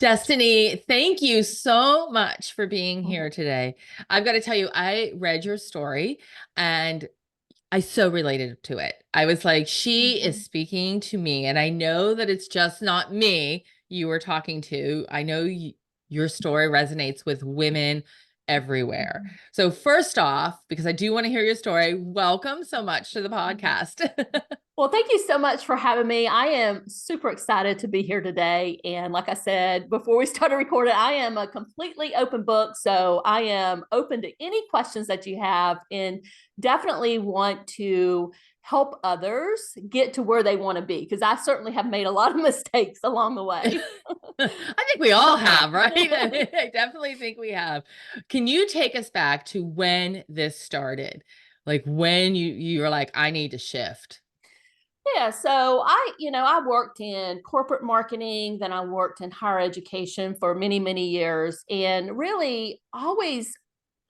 Destiny, thank you so much for being Mhm. here today. I've got to tell you, I read your story and I so related to it. I was like, she is Mhm. speaking to me, and I know that it's just not me you were talking to. I know your story resonates with women everywhere. Mhm. So, first off, because I do want to hear your story, welcome so much to the Mhm. podcast. Well, thank you so much for having me. I am super excited to be here today. And like I said before we started recording, I am a completely open book. So I am open to any questions that you have and definitely want to help others get to where they want to be because I certainly have made a lot of mistakes along the way. I think we all have, right? I definitely think we have. Can you take us back to when this started? Like when you were like, I need to shift. Yeah, so I worked in corporate marketing, then I worked in higher education for many, many years, and really always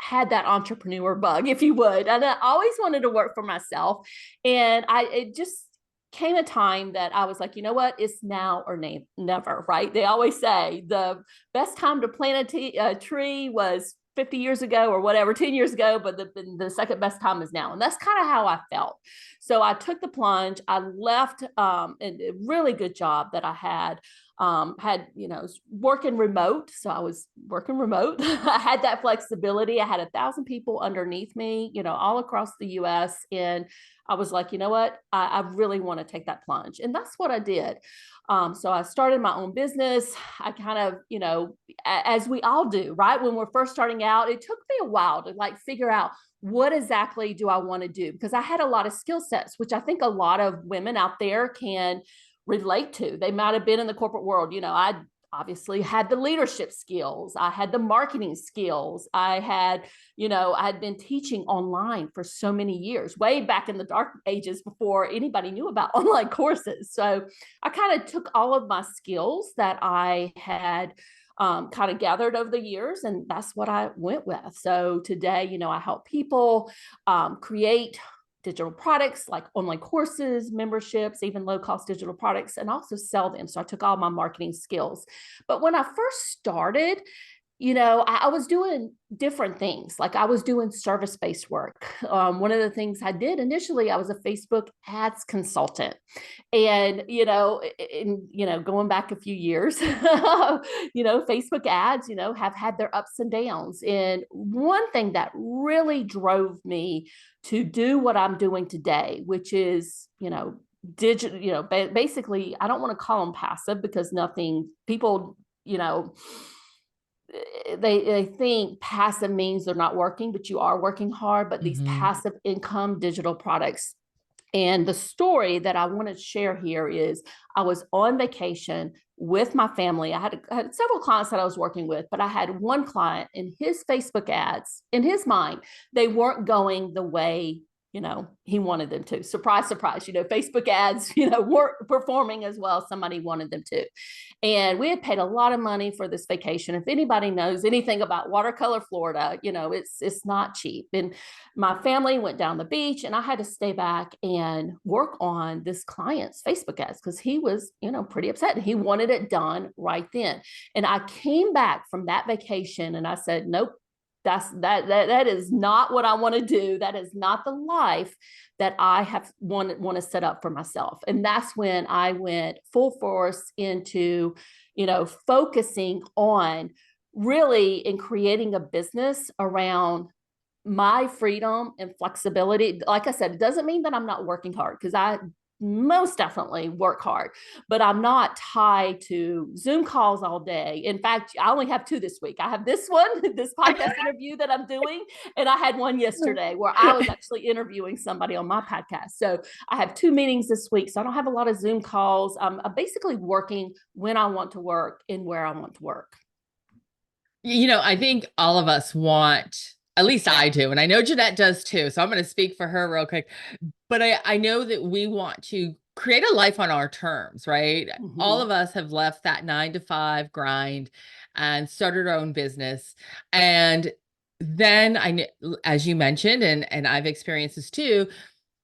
had that entrepreneur bug, if you would. And I always wanted to work for myself. And it just came a time that I was like, you know what? It's now or never, right? They always say the best time to plant a tree was 50 years ago or whatever, 10 years ago, but the second best time is now. And that's kind of how I felt. So I took the plunge. I left a really good job that I had working remote, so I was working remote. I had that flexibility. I had 1,000 people underneath me, all across the US, and I was like, you know what, I really want to take that plunge, and that's what I did. So I started my own business. I kind of, as we all do, right, when we're first starting out, it took me a while to like figure out what exactly do I want to do, because I had a lot of skill sets, which I think a lot of women out there can relate to. They might have been in the corporate world. I obviously had the leadership skills. I had the marketing skills. I had been teaching online for so many years, way back in the dark ages before anybody knew about online courses. So I kind of took all of my skills that I had kind of gathered over the years, and that's what I went with. So today, I help people create digital products like online courses, memberships, even low cost digital products, and also sell them. So I took all my marketing skills. But when I first started, I was doing different things. Like I was doing service based work. One of the things I did initially, I was a Facebook ads consultant. And, going back a few years, Facebook ads, have had their ups and downs. And one thing that really drove me to do what I'm doing today, which is, digital, basically, I don't want to call them passive because nothing, people, they think passive means they're not working, but you are working hard. But these Mhm. passive income digital products, and the story that I want to share here is I was on vacation with my family. I had several clients that I was working with, but I had one client, and his Facebook ads, in his mind, they weren't going the way he wanted them to. Surprise, surprise. Facebook ads, weren't performing as well as somebody wanted them to. And we had paid a lot of money for this vacation. If anybody knows anything about watercolor Florida, it's not cheap. And my family went down the beach, and I had to stay back and work on this client's Facebook ads because he was, pretty upset. He wanted it done right then. And I came back from that vacation and I said, nope, that is not what I want to do. That is not the life that I have want to set up for myself. And that's when I went full force into, focusing on really in creating a business around my freedom and flexibility. Like I said, it doesn't mean that I'm not working hard, because I most definitely work hard, but I'm not tied to Zoom calls all day. In fact, I only have two this week. I have this one, this podcast interview that I'm doing, and I had one yesterday where I was actually interviewing somebody on my podcast. So I have two meetings this week. So I don't have a lot of Zoom calls. I'm basically working when I want to work and where I want to work. I think all of us want, at least I do, and I know Jeanette does too. So I'm going to speak for her real quick. But I know that we want to create a life on our terms, right? All Mm-hmm. of us have left that 9 to 5 grind and started our own business. And then as you mentioned, and I've experienced this too,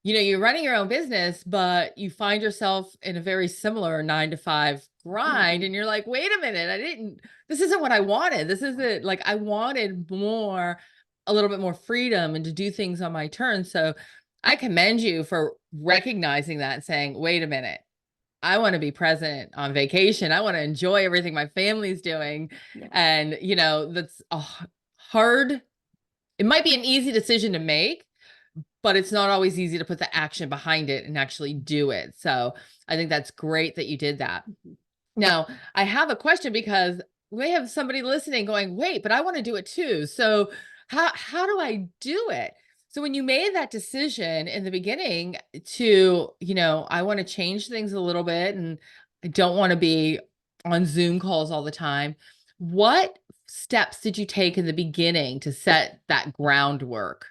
you're running your own business, but you find yourself in a very similar 9 to 5 grind. Mhm. And you're like, wait a minute, this isn't what I wanted. This isn't like I wanted more, a little bit more freedom and to do things on my terms. So I commend you for recognizing that and saying, wait a minute, I want to be present on vacation. I want to enjoy everything my family's doing. Yeah. And, that's a hard, it might be an easy decision to make, but it's not always easy to put the action behind it and actually do it. So I think that's great that you did that. Mhm. Now, I have a question because we have somebody listening going, wait, but I want to do it too. So how do I do it? So when you made that decision in the beginning to, I want to change things a little bit and I don't want to be on Zoom calls all the time, what steps did you take in the beginning to set that groundwork?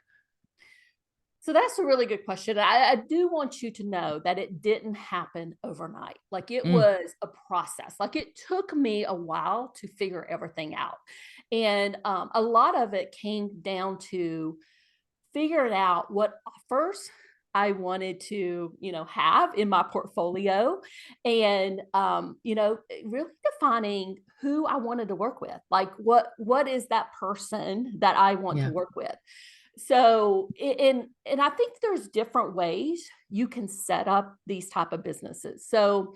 So that's a really good question. I do want you to know that it didn't happen overnight. Like it Mm, was a process. Like it took me a while to figure everything out. And a lot of it came down to figuring out what offers I wanted to, have in my portfolio and, really defining who I wanted to work with. Like what is that person that I want to yeah. work with? So, and I think there's different ways you can set up these type of businesses. So,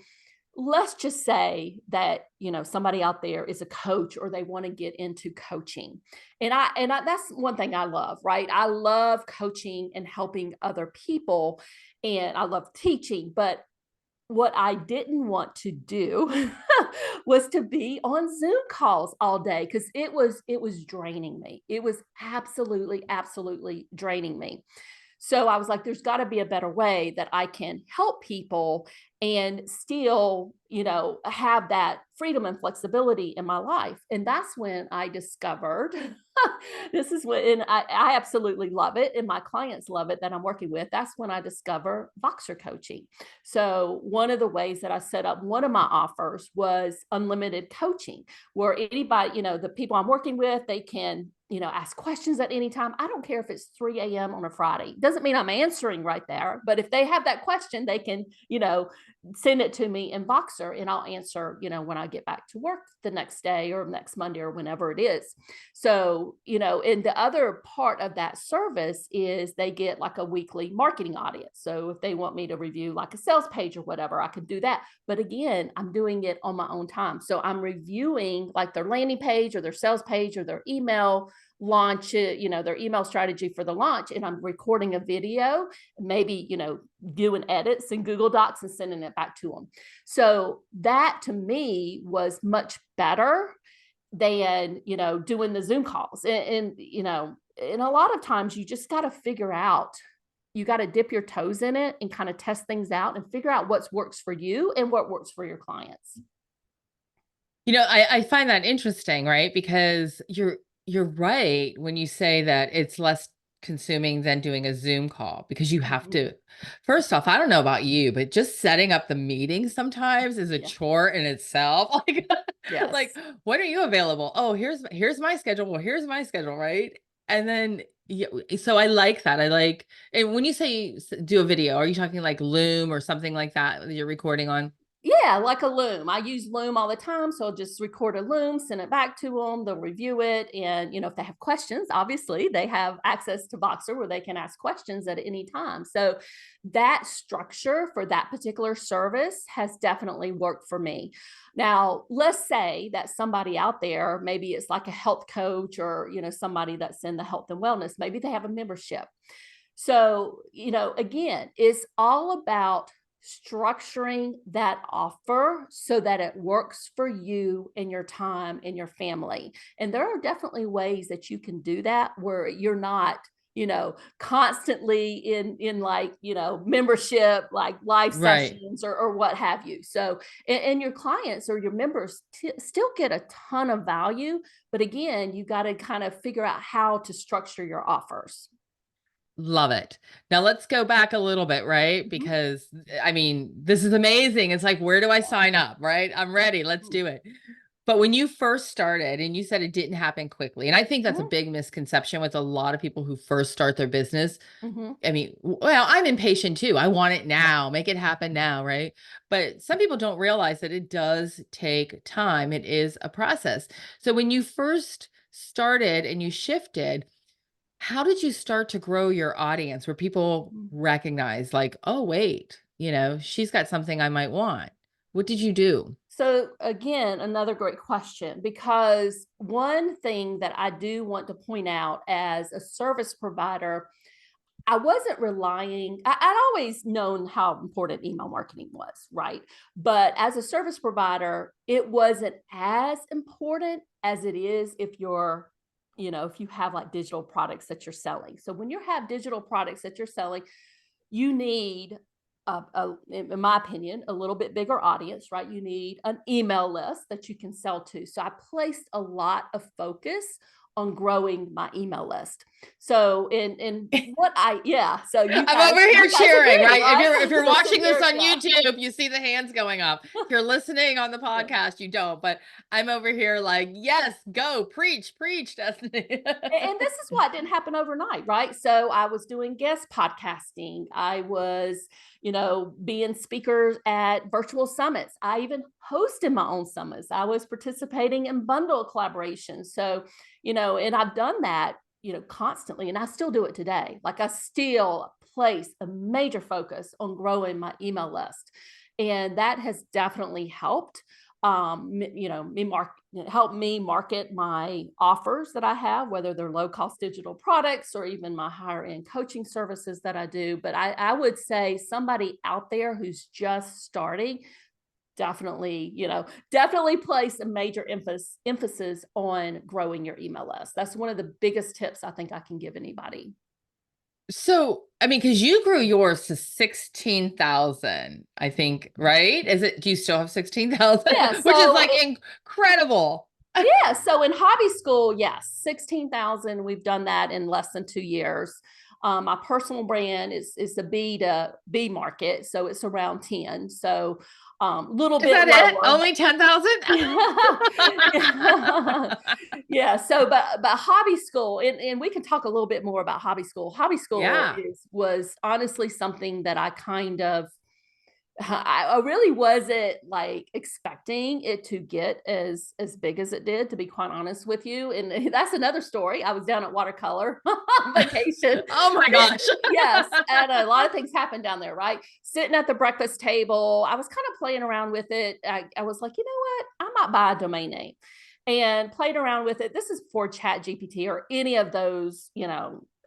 let's just say that somebody out there is a coach or they want to get into coaching, and I that's one thing I love, right? I love coaching and helping other people, and I love teaching. But what I didn't want to do was to be on Zoom calls all day because it was draining me. It was absolutely draining me. So I was like, there's got to be a better way that I can help people and still, have that freedom and flexibility in my life. And that's when I discovered this is when I absolutely love it. And my clients love it that I'm working with. That's when I discover Voxer coaching. So, one of the ways that I set up one of my offers was unlimited coaching, where anybody, the people I'm working with, they can ask questions at any time. I don't care if it's 3 a.m. on a Friday. Doesn't mean I'm answering right there, but if they have that question, they can, send it to me in Voxer and I'll answer, when I get back to work the next day or next Monday or whenever it is. So, and the other part of that service is they get like a weekly marketing audit. So if they want me to review like a sales page or whatever, I could do that. But again, I'm doing it on my own time. So I'm reviewing like their landing page or their sales page or their email launch, their email strategy for the launch. And I'm recording a video, maybe, doing edits in Google Docs and sending it back to them. So that to me was much better than, doing the Zoom calls. And a lot of times you just got to figure out, you got to dip your toes in it and kind of test things out and figure out what works for you and what works for your clients. I find that interesting, right? Because you're right when you say that it's less consuming than doing a Zoom call because you have Mhm. to, first off, I don't know about you, but just setting up the meeting sometimes is a Yeah. chore in itself. Like, Yes. when are you available? Oh, here's my schedule. Well, here's my schedule, right? And then yeah, so I like that. I like, and when you say do a video, are you talking like Loom or something like that you're recording on? Yeah, like a Loom. I use Loom all the time, so I'll just record a Loom, send it back to them. They'll review it, and if they have questions, obviously they have access to Voxer where they can ask questions at any time. So that structure for that particular service has definitely worked for me. Now, let's say that somebody out there, maybe it's like a health coach or somebody that's in the health and wellness, maybe they have a membership. So, again, it's all about structuring that offer so that it works for you and your time and your family. And there are definitely ways that you can do that where you're not constantly in like membership like live Right. sessions or what have you. So and your clients or your members still get a ton of value, but again you got to kind of figure out how to structure your offers. Love it. Now let's go back a little bit, right? Mhm. Because I mean, this is amazing. It's like, where do I sign up, right? I'm ready. Let's Mhm. do it. But when you first started and you said it didn't happen quickly, and I think that's a Mhm, big misconception with a lot of people who first start their business. mhm. I mean, well, I'm impatient too. I want it Yeah. now, make it happen now, right? But some people don't realize that it does take time. It is a process. So when you first started and you shifted, how did you start to grow your audience where people Mhm. recognize, like, oh, wait, she's got something I might want? What did you do? So again, another great question, because one thing that I do want to point out as a service provider, I wasn't relying, I'd always known how important email marketing was, right? But as a service provider, it wasn't as important as it is if you're, if you have like digital products that you're selling. So when you have digital products that you're selling, you need in my opinion, a little bit bigger audience, right? You need an email list that you can sell to. So I placed a lot of focus on growing my email list. So in what I yeah, so I'm over you here guys cheering, agree, right? If right? you're Listen watching this here, on yeah. YouTube, you see the hands going up. If you're listening on the Yeah. podcast, you don't. But I'm over here like, yes, go preach, Destiny. And this is why it didn't happen overnight, right? So I was doing guest podcasting. I was, being speakers at virtual summits. I even hosted my own summits. I was participating in bundle collaborations. So, and I've done that, constantly, and I still do it today. Like I still place a major focus on growing my email list. And that has definitely helped me help me market my offers that I have, whether they're low cost digital products or even my higher end coaching services that I do. But I would say somebody out there who's just starting, definitely, definitely place a major emphasis on growing your email list. That's one of the biggest tips I think I can give anybody. So, I mean, because you grew yours to 16,000, I think, right? Do you still have 16,000? Yeah. Which is So like incredible. yeah. So in hobby school, yes, 16,000. We've done that in less than 2 years. My personal brand is the B to B market. So it's around 10. So a little Is bit that it? lower. Only 10,000? Yeah. Yeah. So, but hobby school, and we can talk a little bit more about hobby school. Hobby school Yeah. was honestly something that I kind of I really wasn't like expecting it to get as big as it did, to be quite honest with you. And that's another story. I was down at watercolor on vacation. Oh my gosh. Yes, and a lot of things happened down there, right? Sitting at the breakfast table, I was kind of playing around with it. I was like, you know what? I might buy a domain name, and played around with it. This is before Chat GPT or any of those,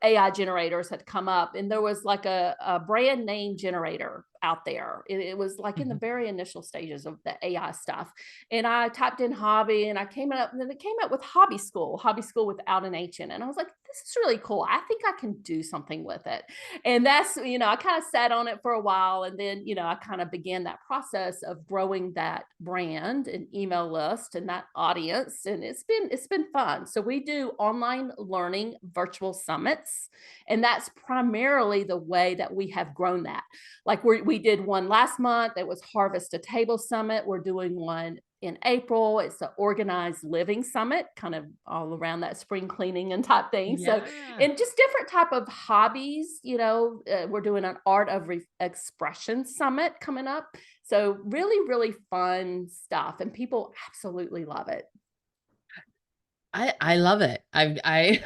AI generators had come up, and there was like a brand name generator out there. It was like in the Mhm. very initial stages of the AI stuff. And I typed in hobby and I came up, and then it came up with hobby school without an H in it. And I was like, this is really cool. I think I can do something with it. And that's, I kind of sat on it for a while. And then, I kind of began that process of growing that brand and email list and that audience. And it's been fun. So we do online learning virtual summits. And that's primarily the way that we have grown that. Like we did one last month. It was Harvest a Table Summit. We're doing one in April. It's an organized living summit, kind of all around that spring cleaning and type thing. So, Yeah. and just different type of hobbies. We're doing an art of expression summit coming up. So really, really fun stuff, and people absolutely love it. I love it. I I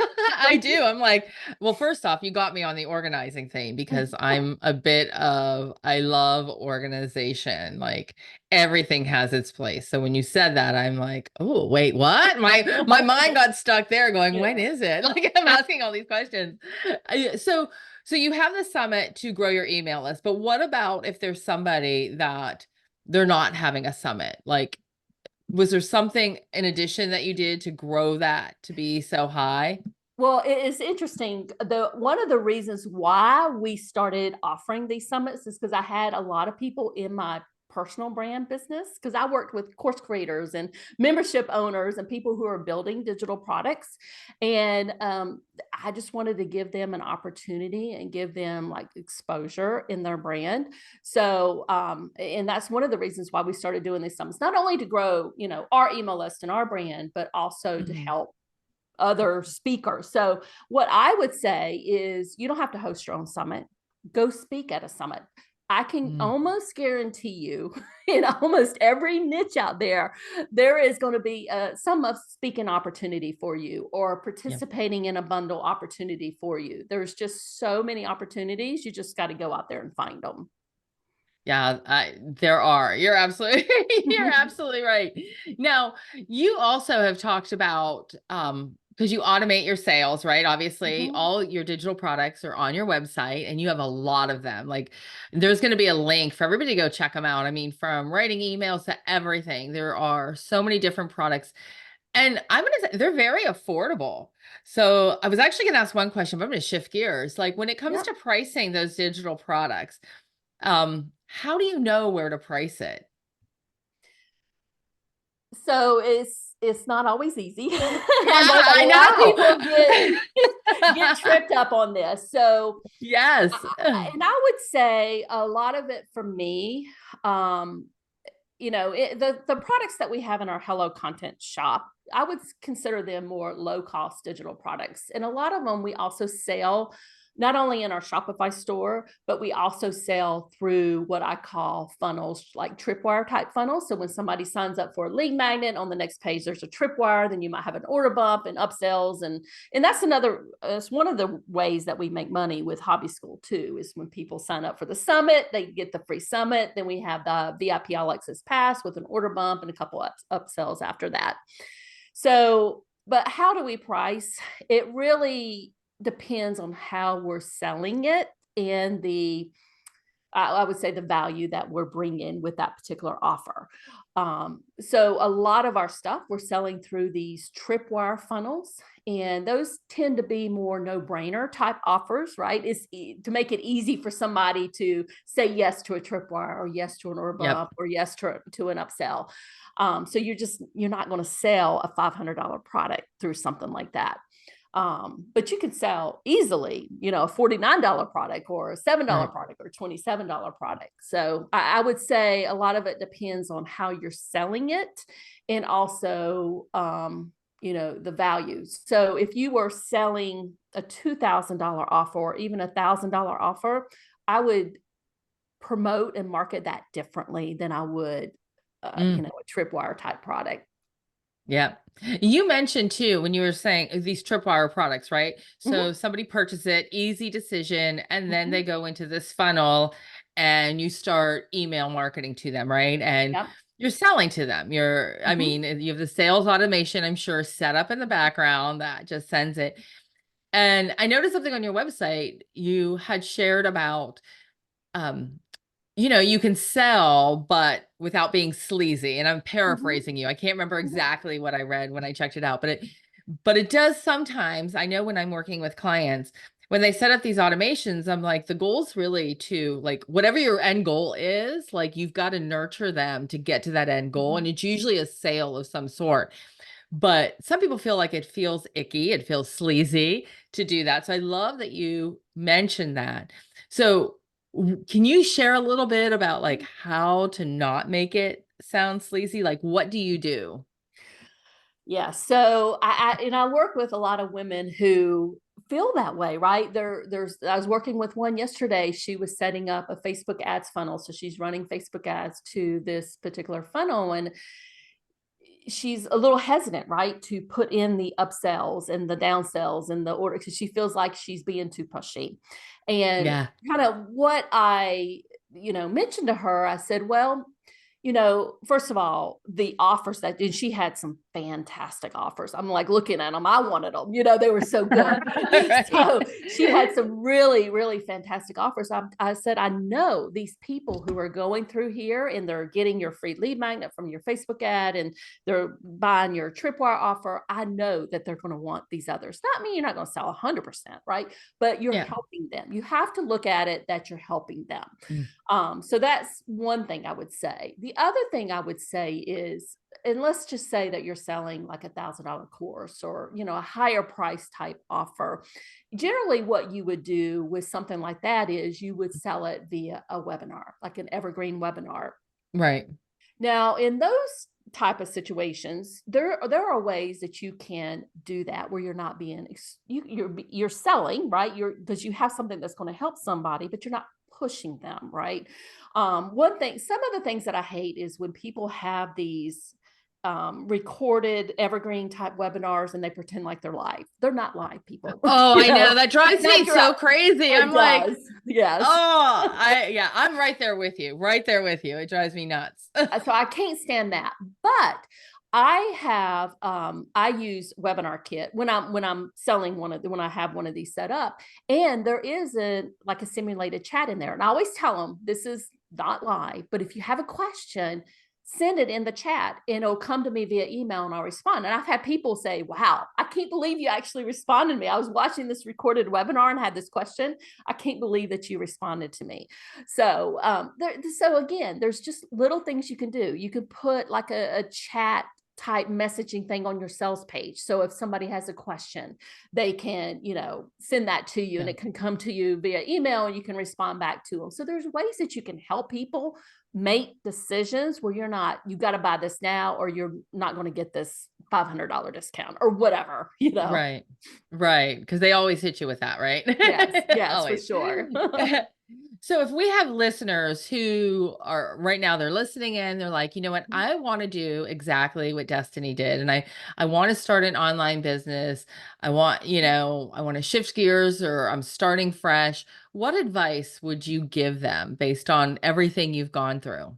Thank do. you. I'm like, well, first off, you got me on the organizing thing because I'm a bit of I love organization. Like everything has its place. So when you said that, I'm like, oh, wait, what? My mind got stuck there going, when Yeah. is it? Like I'm asking all these questions. So you have the summit to grow your email list, but what about if there's somebody that they're not having a summit? Like was there something in addition that you did to grow that to be so high? Well, it is interesting. The one of the reasons why we started offering these summits is because I had a lot of people in my personal brand business because I worked with course creators and membership owners and people who are building digital products. And I just wanted to give them an opportunity and give them like exposure in their brand. So, and that's one of the reasons why we started doing these summits, not only to grow, our email list and our brand, but also to Mhm. help other speakers. So what I would say is you don't have to host your own summit. Go speak at a summit. I can Mm. almost guarantee you in almost every niche out there, there is going to be some of speaking opportunity for you or Yeah. participating in a bundle opportunity for you. There's just so many opportunities. You just got to go out there and find them. Yeah, there are. You're absolutely right. Now, you also have talked about because you automate your sales, right? Obviously, Mhm. all your digital products are on your website and you have a lot of them. Like there's going to be a link for everybody to go check them out. I mean, from writing emails to everything. There are so many different products. And I'm going to say they're very affordable. So, I was actually going to ask one question, but I'm going to shift gears. Like when it comes Yep. to pricing those digital products, how do you know where to price it? So it's not always easy. Yeah, I know that a lot of I people get know. tripped up on this. So Yes. and I would say a lot of it for me, the products that we have in our Hello Content shop, I would consider them more low cost digital products. And a lot of them we also sell not only in our Shopify store, but we also sell through what I call funnels, like tripwire type funnels. So when somebody signs up for a lead magnet, on the next page there's a tripwire, then you might have an order bump and upsells, and that's it's one of the ways that we make money with Hobby School too, is when people sign up for the summit, they get the free summit. Then we have the VIP All Access Pass with an order bump and a couple upsells after that. So, but how do we price? It really depends on how we're selling it and I would say the value that we're bringing with that particular offer. So a lot of our stuff we're selling through these tripwire funnels, and those tend to be more no-brainer type offers, right? It's to make it easy for somebody to say yes to a tripwire or yes to an order Yep. bump or yes to an upsell. So you're not going to sell a $500 product through something like that. But you can sell easily, a $49 product or a $7 Right. product or $27 product. So I would say a lot of it depends on how you're selling it and also, the values. So if you were selling a $2,000 offer or even a $1,000 offer, I would promote and market that differently than I would, Mm. a tripwire type product. Yeah. You mentioned too when you were saying these tripwire products, right? Mhm, So somebody purchases it, easy decision, and then they mhm. go into this funnel and you start email marketing to them, right? And Yep. you're selling to them. I Mhm, mean, you have the sales automation, I'm sure, set up in the background that just sends it. And I noticed something on your website you had shared about um you can sell, but without being sleazy. And I'm mhm, paraphrasing you. I can't remember mhm. exactly what I read when I checked it out, but it does sometimes. I know when I'm working with clients, when they set up these automations, I'm like, the goal's really to like whatever your end goal is, like you've got to nurture them to get to that end goal. And Mhm. it's usually a sale of some sort. But some people feel like it feels icky, it feels sleazy to do that. So I love that you mentioned that. So can you share a little bit about like how to not make it sound sleazy? Like what do you do? Yeah. So I work with a lot of women who feel that way, right? I was working with one yesterday. She was setting up a Facebook ads funnel. So she's running Facebook ads to this particular funnel, and she's a little hesitant, right, to put in the upsells and the downsells and the order because she feels like she's being too pushy. And Yeah. kind of what I, mentioned to her, I said, well, First of all, the offers that and she had some fantastic offers. I'm like looking at them. I wanted them. They were so good. Right. So she had some really, really fantastic offers. I said, I know these people who are going through here and they're getting your free lead magnet from your Facebook ad and they're buying your tripwire offer. I know that they're going to want these others. Not mean you're not going to sell 100%, right? But you're Yeah. helping them. You have to look at it that you're helping them. Mm. So that's one thing I would say. The other thing I would say is, and let's just say that you're selling like $1,000 course or, a higher price type offer. Generally, what you would do with something like that is you would sell it via a webinar, like an evergreen webinar. Right. Now, in those type of situations, there are ways that you can do that where you're not being you're selling, right? Because you have something that's going to help somebody, but you're not pushing them, right? Some of the things that I hate is when people have these recorded evergreen type webinars and they pretend like they're live. They're not live, people. Oh, I know. That drives me Accurate. so crazy. I'm It like, does. Yes. oh, yeah, I'm right there with you. Right there with you. It drives me nuts. So I can't stand that. But I use Webinar Kit when I'm selling when I have one of these set up, and there is a simulated chat in there. And I always tell them this is not live, but if you have a question, send it in the chat and it'll come to me via email and I'll respond. And I've had people say, wow, I can't believe you actually responded to me. I was watching this recorded webinar and had this question. I can't believe that you responded to me. So, so again, there's just little things you can do. You can put like a chat type messaging thing on your sales page. So if somebody has a question, they can, send that to you and it can come to you via email and you can respond back to them. So there's ways that you can help people make decisions where you got to buy this now or you're not going to get this $500 discount or whatever. Right. Right. Because they always hit you with that, right? Yes, for Always. sure. So if we have listeners who are right now, they're listening in, they're like, you know what, I want to do exactly what Destini did. And I want to start an online business. I want to shift gears or I'm starting fresh. What advice would you give them based on everything you've gone through?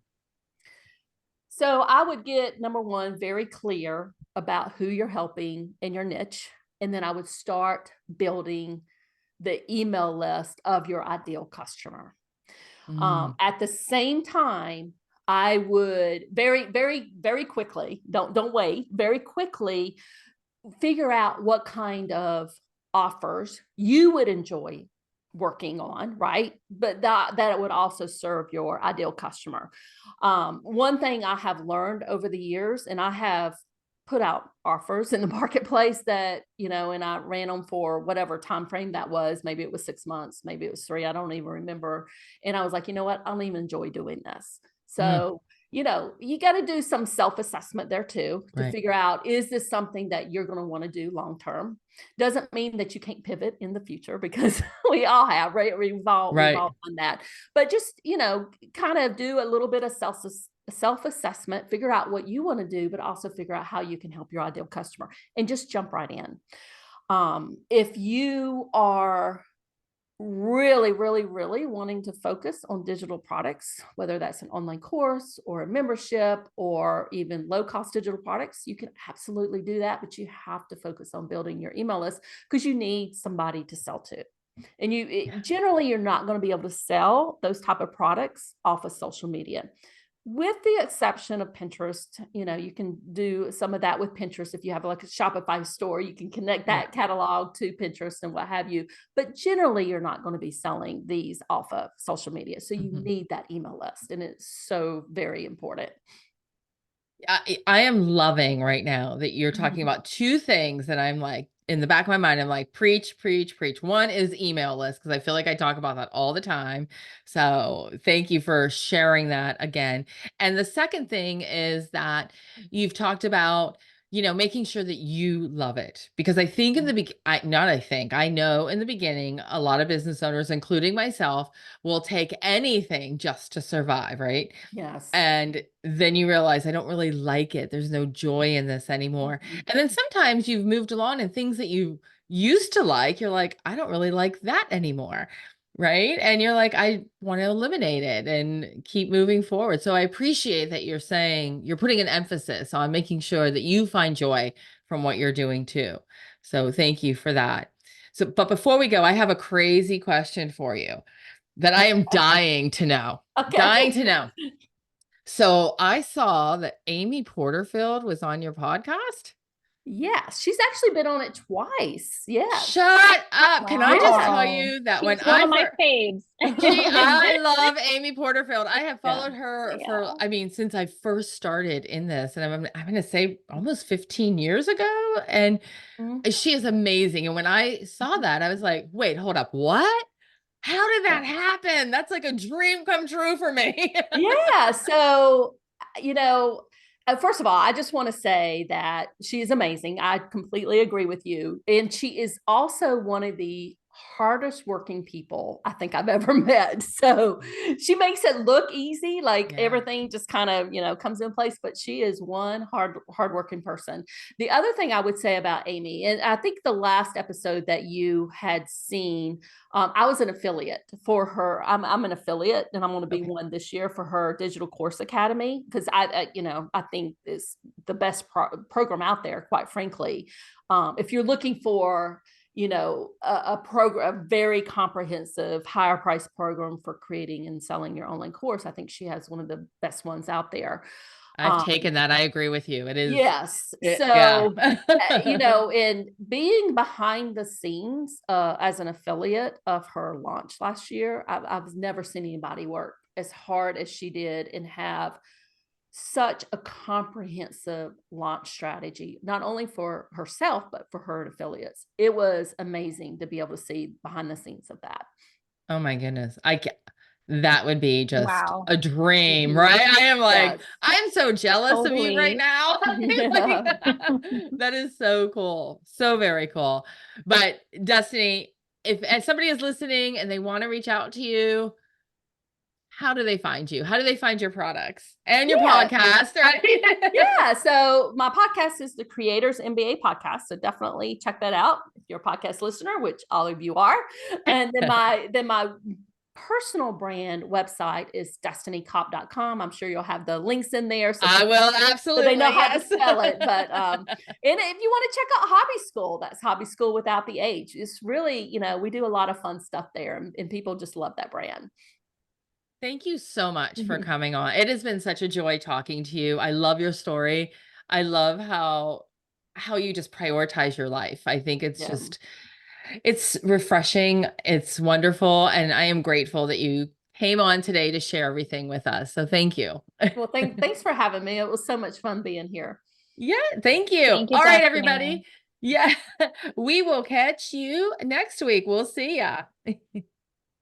So I would get number one, very clear about who you're helping in your niche. And then I would start building the email list of your ideal customer. Mm, At the same time, I would very, very, very quickly, don't wait, very quickly figure out what kind of offers you would enjoy working on, right? But that it would also serve your ideal customer. One thing I have learned over the years, and I have put out offers in the marketplace that, and I ran them for whatever time frame that was. Maybe it was 6 months, maybe it was 3. I don't even remember. And I was like, you know what? I don't even enjoy doing this. mm, So, you got to do some self-assessment there too to right. figure out, is this something that you're going to want to do long term? Doesn't mean that you can't pivot in the future because we all have, right? We've all Right. done that. But just, kind of do a little bit of self-assessment, figure out what you want to do, but also figure out how you can help your ideal customer and just jump right in. If you are really, really, really wanting to focus on digital products, whether that's an online course or a membership or even low cost digital products, you can absolutely do that. But you have to focus on building your email list because you need somebody to sell to. And generally, you're not going to be able to sell those type of products off of social media with the exception of Pinterest. You can do some of that with Pinterest. If you have like a Shopify store, you can connect Yeah. that catalog to Pinterest and what have you. But generally, you're not going to be selling these off of social media. So you Mhm. need that email list, and it's so very important. I am loving right now that you're talking Mhm. about two things that I'm like in the back of my mind. I'm like, preach, preach, preach. One is email list because I feel like I talk about that all the time. So thank you for sharing that again. And the second thing is that you've talked about, making sure that you love it because I think in the I know in the beginning, a lot of business owners, including myself, will take anything just to survive, right? Yes. And then you realize I don't really like it. There's no joy in this anymore. Mhm. And then sometimes you've moved along and things that you used to like, you're like, I don't really like that anymore. right? And you're like, I want to eliminate it and keep moving forward. So I appreciate that you're saying you're putting an emphasis on making sure that you find joy from what you're doing too. So thank you for that. So, but before we go, I have a crazy question for you that I am dying to know. Okay. Dying to know. So I saw that Amy Porterfield was on your podcast. Yes, she's actually been on it twice. Yes. Shut up. Can I just Yeah. tell Wow. you that when She's one I of my first, faves. I love Amy Porterfield. I have Yeah. followed her for, Yeah. I mean, since I first started in this, and I'm going to say almost 15 years ago. And Mhm. she is amazing. And when I saw that, I was like, wait, hold up. What? How did Yeah. that happen? That's like a dream come true for me. Yeah. So, you know, first of all, I just want to say that she is amazing. I completely agree with you. And she is also one of the hardest working people I think I've ever met. So she makes it look easy, like Yeah. everything just kind of, comes in place, but she is one hardworking person. The other thing I would say about Amy, and I think the last episode that you had seen, I was an affiliate for her. I'm an affiliate, and I'm going to be Okay. one this year for her digital course academy because I think is the best program out there. Quite frankly, if you're looking for a program, a very comprehensive, higher price program for creating and selling your online course, I think she has one of the best ones out there. I've Um, taken that. I agree with you. It is, yes, yeah. so in being behind the scenes as an affiliate of her launch last year, I've never seen anybody work as hard as she did and have such a comprehensive launch strategy, not only for herself, but for her affiliates. It was amazing to be able to see behind the scenes of that. Oh my goodness. That would be just Wow. a dream, Mhm. right? I am like, Yes. I'm so jealous of you right Totally. now. Like, Yeah. that is so cool. So very cool. But Destiny, if somebody is listening and they want to reach out to you, how do they find you? How do they find your products and your Yeah. podcast, right? Yeah. So my podcast is the Creators MBA podcast. So definitely check that out if you're a podcast listener, which all of you are. And then my personal brand website is destinycop.com. I'm sure you'll have the links in there I will so they know absolutely. how to Yes. spell it. But and if you want to check out Hobby School, that's Hobby School without the H. It's really, we do a lot of fun stuff there, and people just love that brand. Thank you so much for Mhm. coming on. It has been such a joy talking to you. I love your story. I love how you just prioritize your life. I think Yeah. it's refreshing. It's wonderful, and I am grateful that you came on today to share everything with us. So thank you. Well, thanks for having me. It was so much fun being here. Yeah, thank you. Thank you, All right, Destiny. everybody. Yeah, we will catch you next week. We'll see ya.